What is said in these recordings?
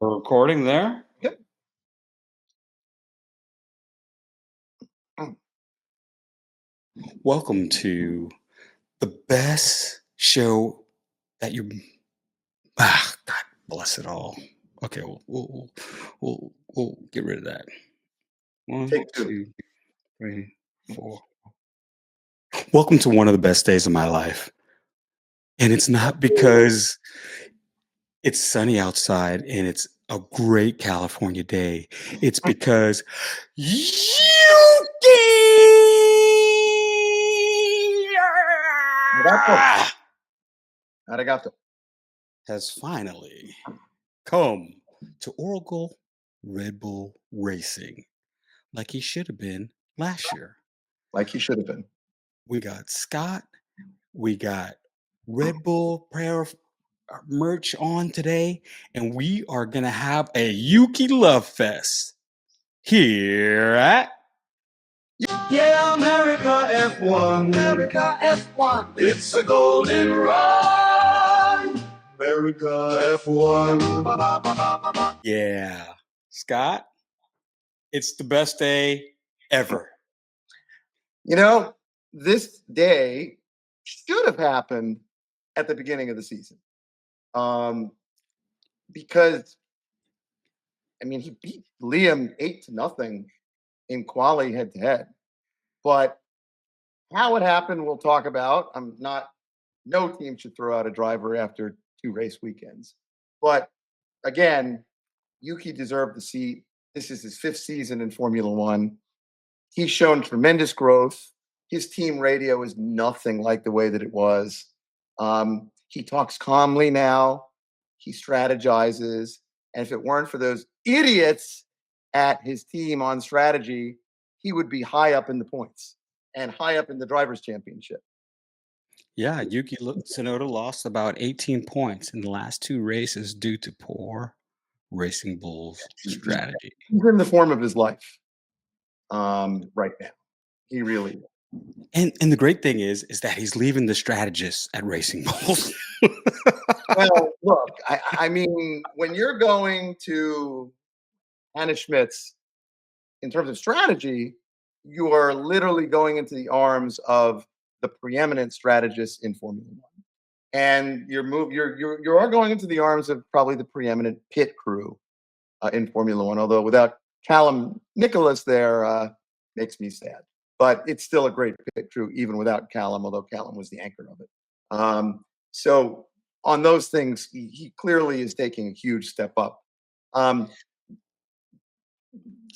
We're recording there. Yep. Mm. Welcome to the best show that you. God bless it all. Okay, we'll get rid of that. One, Take two. 2, 3, 4. Welcome to one of the best days of my life, and it's not because it's sunny outside and it's a great California day. It's because Arigato. Arigato. has finally come to Oracle Redbull Racing like he should have been last year. Like he should have been. We got Scott, we got Red Bull prayer merch on today, and we are going to have a Yuki Love Fest here at Yeah, America F1. America F1. It's a golden run. America F1. Yeah. Scott, it's the best day ever. You know, this day should have happened at the beginning of the season. Because I mean he beat Liam 8-0 in quali head to head. But how it happened, we'll talk about. No team should throw out a driver after 2 race weekends. But again, Yuki deserved the seat. This is his 5th season in Formula One. He's shown tremendous growth. His team radio is nothing like the way that it was. He talks calmly now. He strategizes. And if it weren't for those idiots at his team on strategy, he would be high up in the points and high up in the Drivers' Championship. Yeah, Yuki Tsunoda lost about 18 points in the last 2 races due to poor Racing Bull's strategy. He's in the form of his life right now. He really is. And the great thing is that he's leaving the strategists at Racing Bulls. Well, look, I mean, when you're going to Anna Schmidt's in terms of strategy, you are literally going into the arms of the preeminent strategists in Formula One. And you are going into the arms of probably the preeminent pit crew in Formula One. Although without Callum Nicholas there, makes me sad. But it's still a great pit crew even without Callum, although Callum was the anchor of it. So on those things, he clearly is taking a huge step up.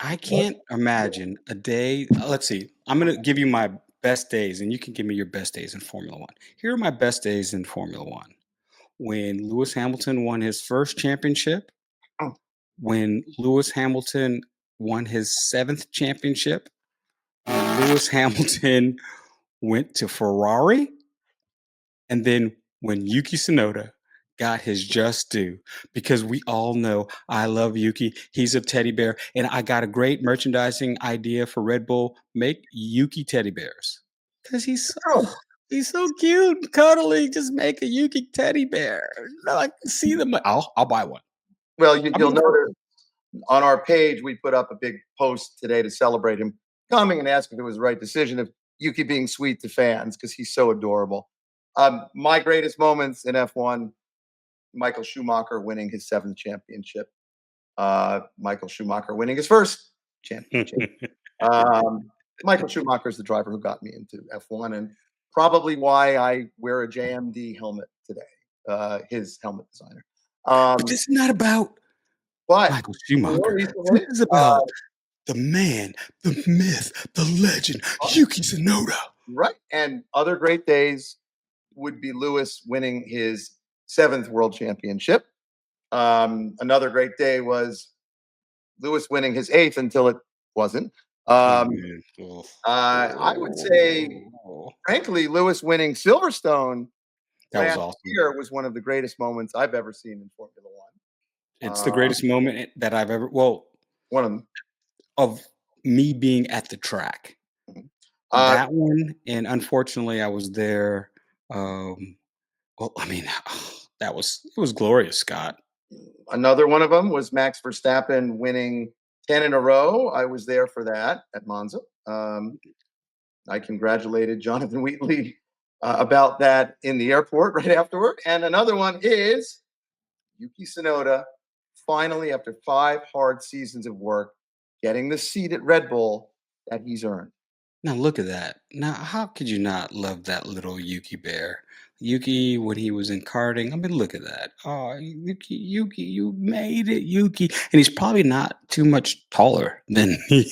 I can't imagine a day. Let's see. I'm going to give you my best days, and you can give me your best days in Formula One. Here are my best days in Formula One. When Lewis Hamilton won his first championship, Oh. when Lewis Hamilton won his 7th championship, when Lewis Hamilton went to Ferrari, and then when Yuki Tsunoda got his just due, because we all know I love Yuki. He's a teddy bear, and I got a great merchandising idea for Red Bull. Make Yuki teddy bears because he's so cute, cuddly. Just make a Yuki teddy bear. I can see them. I'll buy one. Well, you'll notice on our page we put up a big post today to celebrate him coming and ask if it was the right decision of Yuki being sweet to fans because he's so adorable. My greatest moments in F1. Michael Schumacher winning his 7th championship. Michael Schumacher winning his 1st championship. Michael Schumacher is the driver who got me into F1 and probably why I wear a JMD helmet today, his helmet designer. But this is not about Michael Schumacher. This is about the man, the myth, the legend, Yuki Tsunoda. Right. And other great days would be Lewis winning his 7th world championship. Another great day was Lewis winning his 8th until it wasn't. I would say, frankly, Lewis winning Silverstone last year was one of the greatest moments I've ever seen in Formula One. It's the greatest moment that I've ever. Well, one of them of me being at the track. That one, and unfortunately, I was there. Well, I mean, it was glorious, Scott. Another one of them was Max Verstappen winning 10 in a row. I was there for that at Monza. I congratulated Jonathan Wheatley about that in the airport right afterward. And another one is Yuki Tsunoda, finally, after 5 hard seasons of work, getting the seat at Red Bull that he's earned. Now look at that. Now, how could you not love that little Yuki bear? Yuki, when he was in karting, I mean, look at that. Oh, Yuki, Yuki, you made it, Yuki. And he's probably not too much taller than he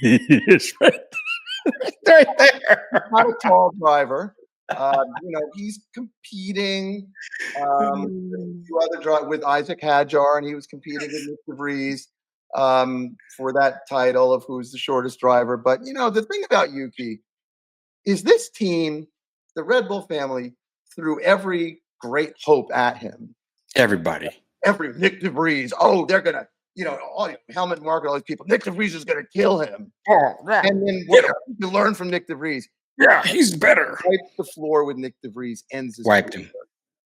is right there. Not a tall driver. He's competing with a few other with Isaac Hadjar, and he was competing with Nick DeVries for that title of who's the shortest driver. But the thing about Yuki is this team, the Red Bull family, threw every great hope at him. Everybody. Every Nick DeVries, oh, they're gonna, Helmut Marko, all these people. Nick DeVries is gonna kill him. Oh, right. And then what you learn from Nick DeVries? Yeah, he's better. Wiped the floor with Nick DeVries, ends his Wiped career. him.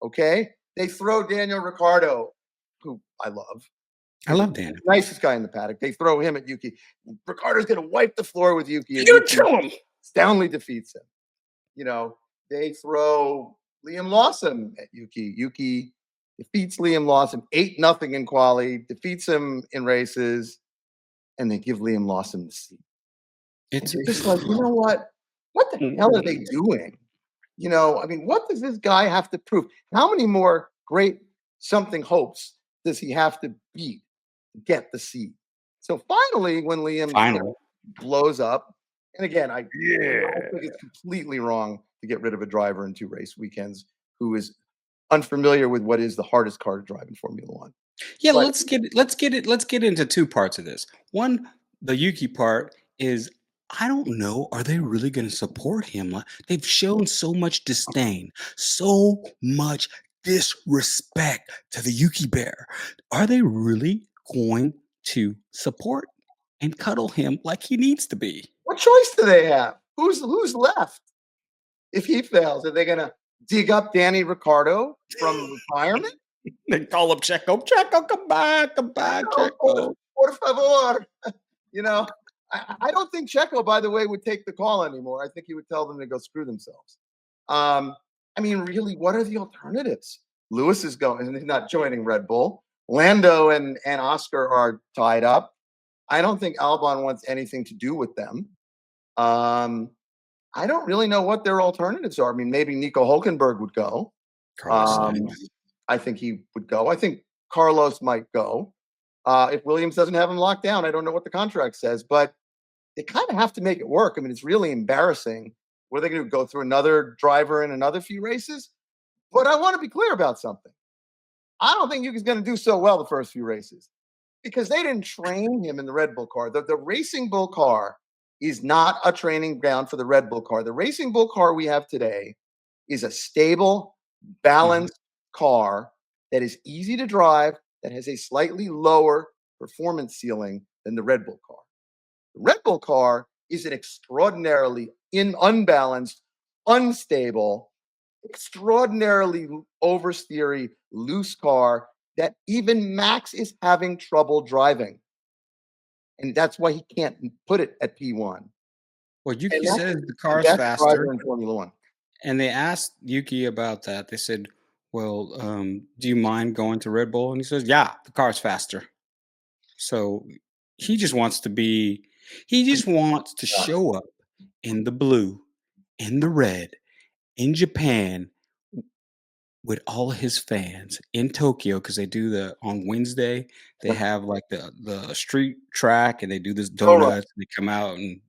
Okay, they throw Daniel Ricciardo, who I love. I love Daniel. Nicest guy in the paddock. They throw him at Yuki. Ricciardo's gonna wipe the floor with Yuki. You're gonna kill him. Astoundingly defeats him. They throw Liam Lawson at Yuki. Yuki defeats Liam Lawson 8-0 in quali, defeats him in races, and they give Liam Lawson the seat. It's just like, you know what? What the hell are they doing? What does this guy have to prove? How many more great something hopes does he have to beat to get the seat? So finally, when Liam blows up, and again, I think it's completely wrong to get rid of a driver in 2 race weekends who is unfamiliar with what is the hardest car to drive in Formula One. Yeah, let's get into 2 parts of this. One, the Yuki part is, I don't know, are they really going to support him? They've shown so much disdain, so much disrespect to the Yuki bear. Are they really going to support and cuddle him like he needs to be? What choice do they have? Who's left? If he fails, are they going to dig up Danny Ricciardo from retirement? They call him Checo. Checo, come back, Checo. Por favor. I don't think Checo, by the way, would take the call anymore. I think he would tell them to go screw themselves. Really, what are the alternatives? Lewis is going, and he's not joining Red Bull. Lando and Oscar are tied up. I don't think Albon wants anything to do with them. I don't really know what their alternatives are. Maybe Nico Hulkenberg would go. I think he would go. I think Carlos might go. If Williams doesn't have him locked down, I don't know what the contract says, but they kind of have to make it work. It's really embarrassing. What are they going to go through another driver in another few races? But I want to be clear about something. I don't think Yuki's going to do so well the first few races because they didn't train him in the Red Bull car. The Racing Bull car is not a training ground for the Red Bull car. The Racing Bull car we have today is a stable, balanced car that is easy to drive, that has a slightly lower performance ceiling than the Red Bull car. The Red Bull car is an extraordinarily unbalanced, unstable, extraordinarily oversteery, loose car that even Max is having trouble driving. And that's why he can't put it at P1. Well, Yuki says the car's faster in Formula One. And they asked Yuki about that. They said, well, do you mind going to Red Bull? And he says, yeah, the car's faster. So he just wants to show up in the blue, in the red, in Japan with all of his fans in Tokyo, because they do on Wednesday, they have like the street track and they do this donuts. They come out and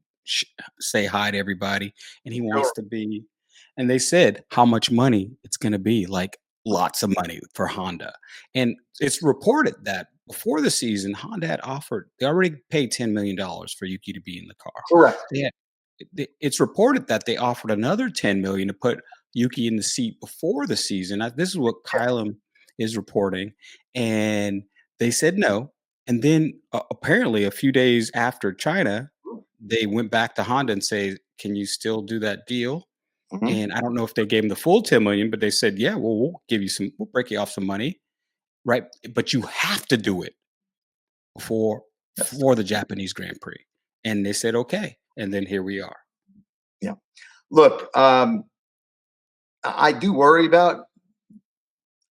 say hi to everybody. And he wants to be, and they said how much money it's going to be, like lots of money for Honda. And it's reported that before the season, Honda had they already paid $10 million for Yuki to be in the car. Correct. It's reported that they offered another $10 million to put Yuki in the seat before the season. This is what Kylam is reporting. And they said no. And then apparently a few days after China, they went back to Honda and say, can you still do that deal? Mm-hmm. And I don't know if they gave him the full $10 million, but they said, yeah, well, we'll break you off some money. right? But you have to do it before Yes. for the Japanese Grand Prix. And they said, okay. And then here we are. Yeah. Look, I do worry about.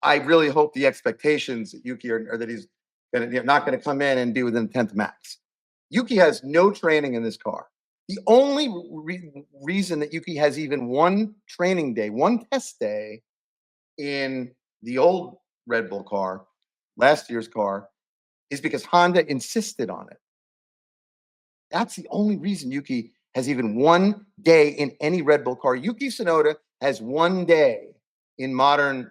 I really hope the expectations that Yuki are that he's not going to come in and be within 10th max. Yuki has no training in this car. The only reason that Yuki has even one training day, one test day in the old Red Bull car, last year's car, is because Honda insisted on it. That's the only reason Yuki has even one day in any Red Bull car. Yuki Tsunoda has one day in modern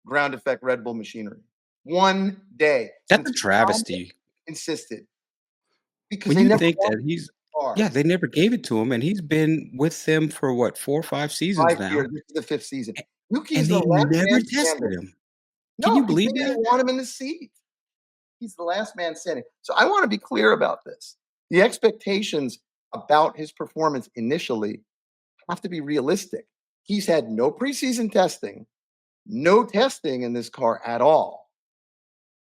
ground effect Red Bull machinery. One day That's since a Honda travesty insisted because when they you never think wanted that he's, the car. yeah, they never gave it to him. And he's been with them for what, 4 or 5 seasons 5 years. now. This is the 5th season. Yuki And is the they last never man tested standing. him. Can No, you because believe they that? didn't want him in the seat. He's the last man standing. So I want to be clear about this. The expectations about his performance initially have to be realistic. He's had no preseason testing, no testing in this car at all.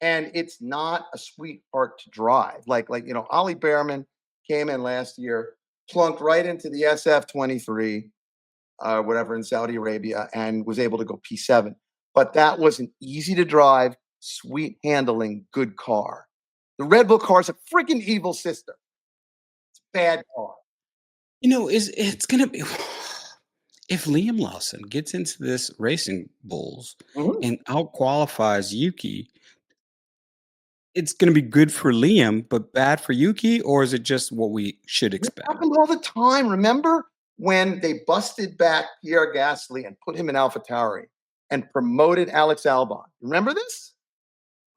And it's not a sweet part to drive. Ollie Behrman came in last year, plunked right into the SF-23, whatever, in Saudi Arabia, and was able to go P7. But that was an easy to drive, sweet handling, good car. The Red Bull car is a freaking evil system. It's a bad car. It's gonna be if Liam Lawson gets into this racing bulls Mhm. and out qualifies Yuki, it's gonna be good for Liam, but bad for Yuki, or is it just what we should This expect? happened all the time. Remember when they busted back Pierre Gasly and put him in AlphaTauri and promoted Alex Albon? Remember this?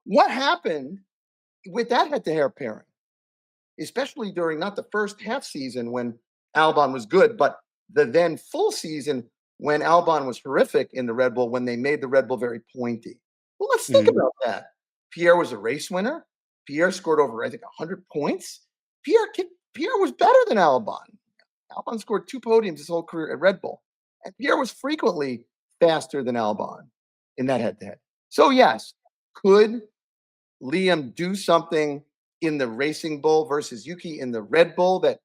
What happened with that head-to-head pairing, especially during not the first half season when Albon was good, but the then full season when Albon was horrific in the Red Bull, when they made the Red Bull very pointy. Well, let's think Mhm. about that. Pierre was a race winner. Pierre scored over, I think, 100 points. Pierre was better than Albon. Albon scored 2 podiums his whole career at Red Bull. And Pierre was frequently faster than Albon in that head-to-head. So, yes, could Liam do something in the Racing Bull versus Yuki in the Red Bull that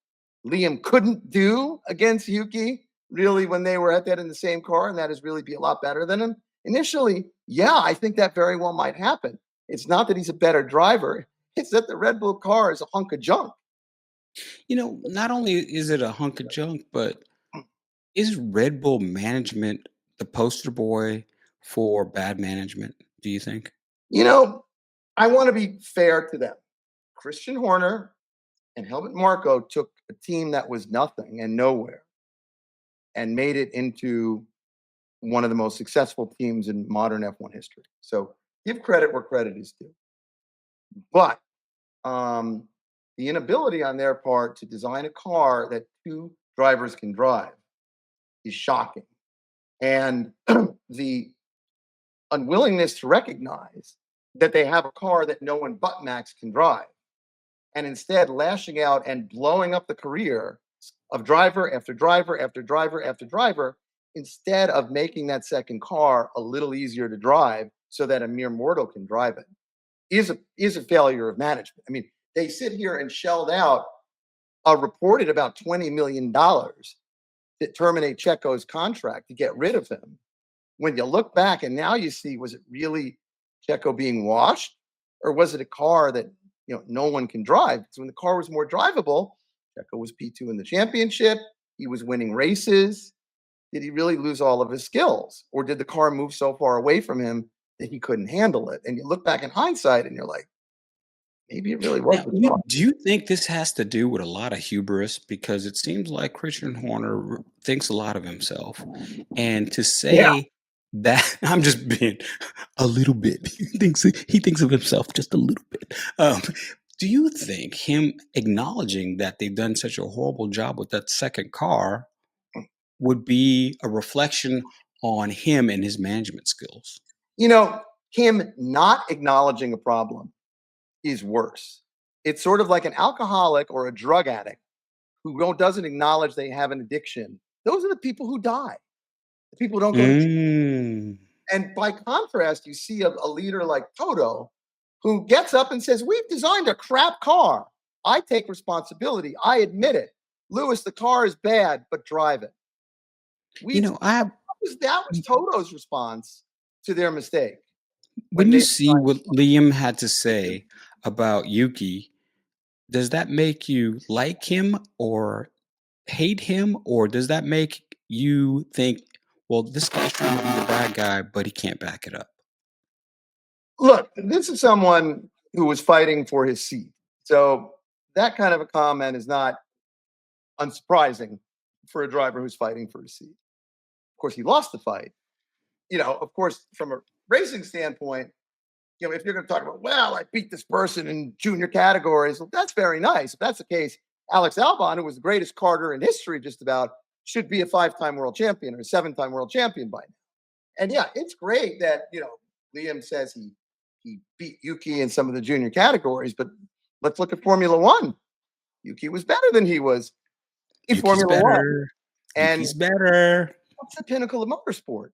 Liam couldn't do against Yuki, really, when they were at that in the same car, and that is really be a lot better than him? Initially, yeah, I think that very well might happen. It's not that he's a better driver, it's that the Red Bull car is a hunk of junk. Not only is it a hunk of junk, but is Red Bull management the poster boy for bad management, do you think? You know, I want to be fair to them. Christian Horner and Helmut Marko took a team that was nothing and nowhere and made it into one of the most successful teams in modern F1 history. So give credit where credit is due. But the inability on their part to design a car that 2 drivers can drive is shocking. And the unwillingness to recognize that they have a car that no one but Max can drive, and instead lashing out and blowing up the career of driver after driver after driver after driver, instead of making that second car a little easier to drive so that a mere mortal can drive it, is a failure of management. I mean, they sit here and shelled out a reported about $20 million to terminate Checo's contract to get rid of him. When you look back and now you see, was it really Checo being washed, or was it a car that no one can drive? Because when the car was more drivable, Checo was P2 in the championship. He was winning races. Did he really lose all of his skills, or did the car move so far away from him that he couldn't handle it? And you look back in hindsight and you're like, maybe it really was Now, the car. do you think this has to do with a lot of hubris? Because it seems like Christian Horner thinks a lot of himself. And to Yeah. say that, I'm just being a little bit, he thinks of himself just a little bit. Do you think him acknowledging that they've done such a horrible job with that second car would be a reflection on him and his management skills? Him not acknowledging a problem is worse. It's sort of like an alcoholic or a drug addict who doesn't acknowledge they have an addiction. Those are the people who die. The people who don't go to Mm. And by contrast, you see a leader like Toto who gets up and says, "We've designed a crap car. I take responsibility. I admit it. Lewis, the car is bad, but drive it." You We know, I that was Toto's response to their mistake when when you they see designed. what Liam had to say about Yuki, does that make you like him or hate him, or does that make you think, well, this guy's trying to be the bad guy, but he can't back it up? Look, this is someone who was fighting for his seat. So that kind of a comment is not unsurprising for a driver who's fighting for his seat. Of course, he lost the fight. Of course, from a racing standpoint, if you're going to talk about, well, I beat this person in junior categories, well, that's very nice. If that's the case, Alex Albon, who was the greatest karter in history, just about, should be a 5-time world champion or a 7-time world champion by now. And yeah, it's great that Liam says he beat Yuki in some of the junior categories, but let's look at Formula One. Yuki was better than he was in Yuki's Formula One, better. and Yuki's better. that's the pinnacle of motorsport.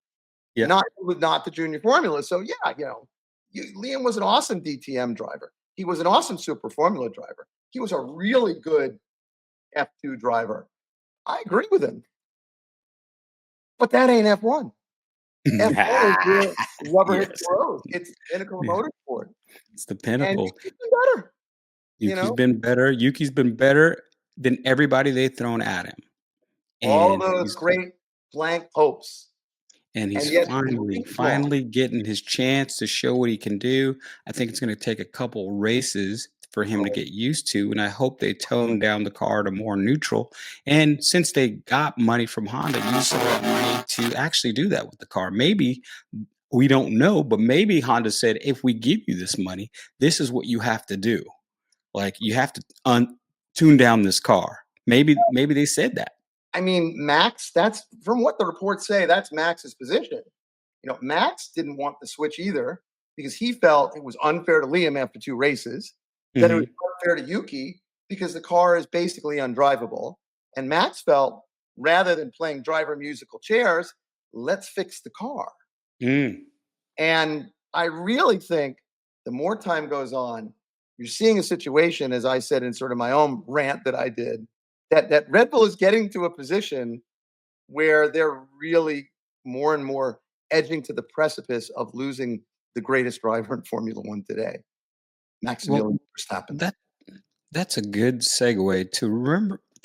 Yeah. Not the junior formula. So yeah, Liam was an awesome DTM driver. He was an awesome super formula driver. He was a really good F2 driver. I agree with him. But that ain't F1. F1 is where rubber hits Yes. the road. It's the pinnacle of Yeah. motorsport. It's the And pinnacle. Yuki's been better. Yuki's been better. Yuki's been better than everybody they've thrown at him. All of And those great blank hopes. and And he's yet finally getting his chance to show what he can do. I think it's going to take a couple races for him to get used to, and I hope they tone down the car to more neutral. And since they got money from Honda, use some of that money to actually do that with the car. Maybe we don't know, but maybe Honda said, if we give you this money, this is what you have to do. Like you have to tune down this car. Maybe they said that. I mean, Max, that's from what the reports say, that's Max's position. Max didn't want the switch either because he felt it was unfair to Liam after 2 races. Then it was unfair to Yuki because the car is basically undrivable. And Max felt rather than playing driver musical chairs, let's fix the car. Mm. And I really think the more time goes on, you're seeing a situation, as I said in sort of my own rant that I did, that Red Bull is getting to a position where they're really more and more edging to the precipice of losing the greatest driver in Formula One today, Maximilian Verstappen. That's a good segue to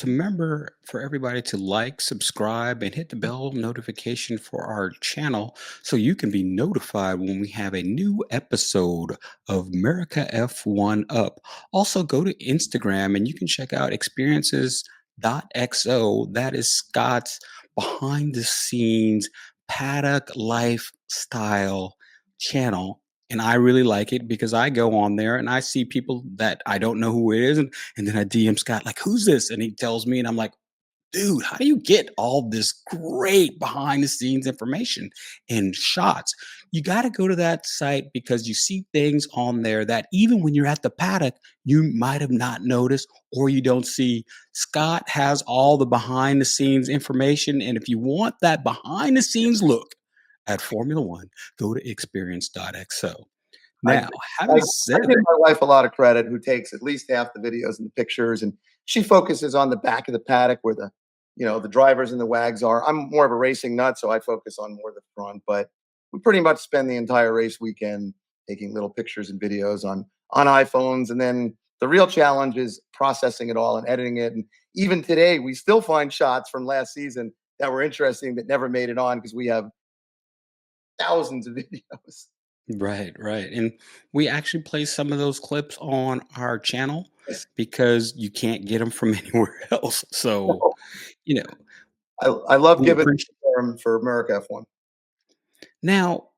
remember for everybody to like, subscribe, and hit the bell notification for our channel so you can be notified when we have a new episode of America F1 Up. Also, go to Instagram and you can check out experiences.xo. That is Scott's behind the scenes paddock lifestyle channel. And I really like it because I go on there and I see people that I don't know who it is. And then I DM Scott, like, who's this? And he tells me, and I'm like, dude, how do you get all this great behind the scenes information and shots? You got to go to that site because you see things on there that even when you're at the paddock, you might have not noticed or you don't see. Scott has all the behind the scenes information. And if you want that behind the scenes look at Formula One, go to experience.xo. Now, having I said give my wife a lot of credit, who takes at least half the videos and the pictures, and she focuses on the back of the paddock where the drivers and the wags are. I'm more of a racing nut, so I focus on more the front. But we pretty much spend the entire race weekend taking little pictures and videos on iPhones, and then the real challenge is processing it all and editing it. And even today, we still find shots from last season that were interesting that never made it on because we have thousands of videos. right, and we actually play some of those clips on our channel Yes. because you can't get them from anywhere else. So, you know, I love we giving appreciate. term for America F1. Now,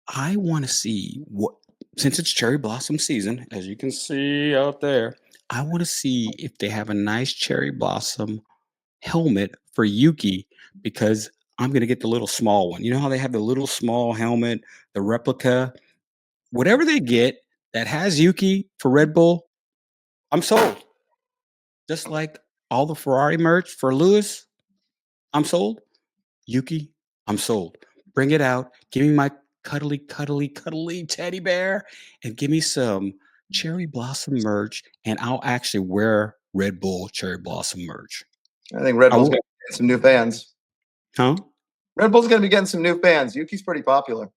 I want to see what, since it's cherry blossom season, as you can see out there, I want to see if they have a nice cherry blossom helmet for Yuki because I'm going to get the little small one. You know how they have the little small helmet, the replica, whatever they get that has Yuki for Red Bull, I'm sold. Just like all the Ferrari merch for Lewis, I'm sold. Yuki, I'm sold. Bring it out. Give me my cuddly, cuddly, cuddly teddy bear, and give me some cherry blossom merch, and I'll actually wear Red Bull cherry blossom merch. I think Red I Bull's will. going to get some new fans. Huh? Red Bull's going to be getting some new fans. Yuki's pretty popular.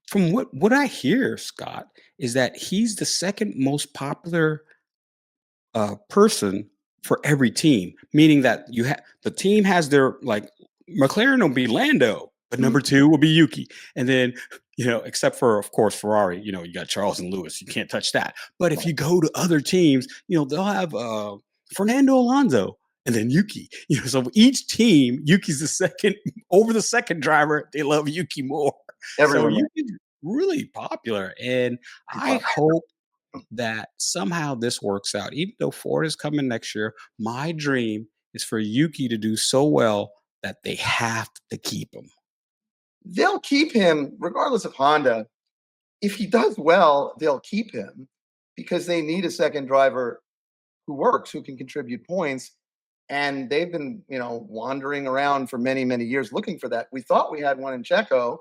From what I hear, Scott, is that he's the second most popular person for every team, meaning that the team has their like McLaren will be Lando, but number two will be Yuki, and then except for of course Ferrari, you got Charles and Lewis, you can't touch that. But if you go to other teams, they'll have Fernando Alonso and then Yuki. So each team, Yuki's the second over the second driver. They love Yuki more. Everyone. So Yuki's really popular, and I hope that somehow this works out. Even though Ford is coming next year, my dream is for Yuki to do so well that they have to keep him. They'll keep him regardless of Honda. If he does well, they'll keep him because they need a second driver who works, who can contribute points. And they've been, wandering around for many, many years looking for that. We thought we had one in Checo.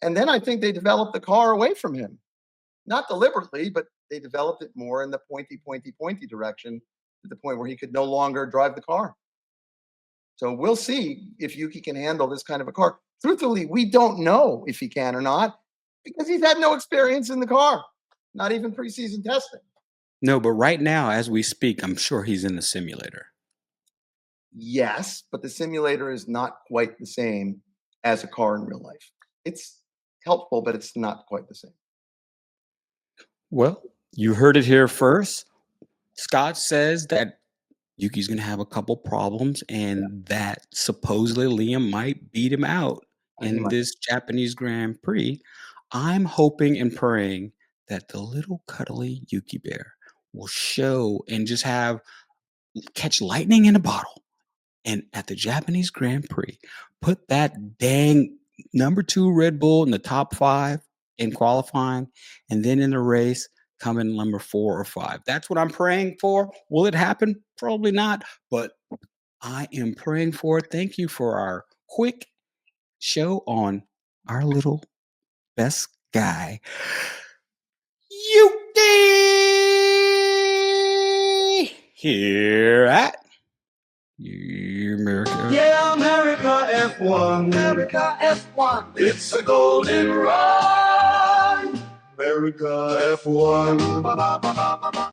And then I think they developed the car away from him. Not deliberately, but they developed it more in the pointy direction to the point where he could no longer drive the car. So we'll see if Yuki can handle this kind of a car. Truthfully, we don't know if he can or not because he's had no experience in the car, not even preseason testing. No, but right now, as we speak, I'm sure he's in the simulator. Yes, but the simulator is not quite the same as a car in real life. It's helpful, but it's not quite the same. Well, you heard it here first. Scott says that Yuki's going to have a couple problems and that supposedly Liam might beat him out in this Japanese Grand Prix. I'm hoping and praying that the little cuddly Yuki bear will show and just catch lightning in a bottle. And at the Japanese Grand Prix, put that dang number 2 Red Bull in the top 5 in qualifying, and then in the race, come in number 4 or 5. That's what I'm praying for. Will it happen? Probably not, but I am praying for it. Thank you for our quick show on our little best guy, Yuki, here at America. Yeah, America F1. America F1. It's a golden ride. America F1.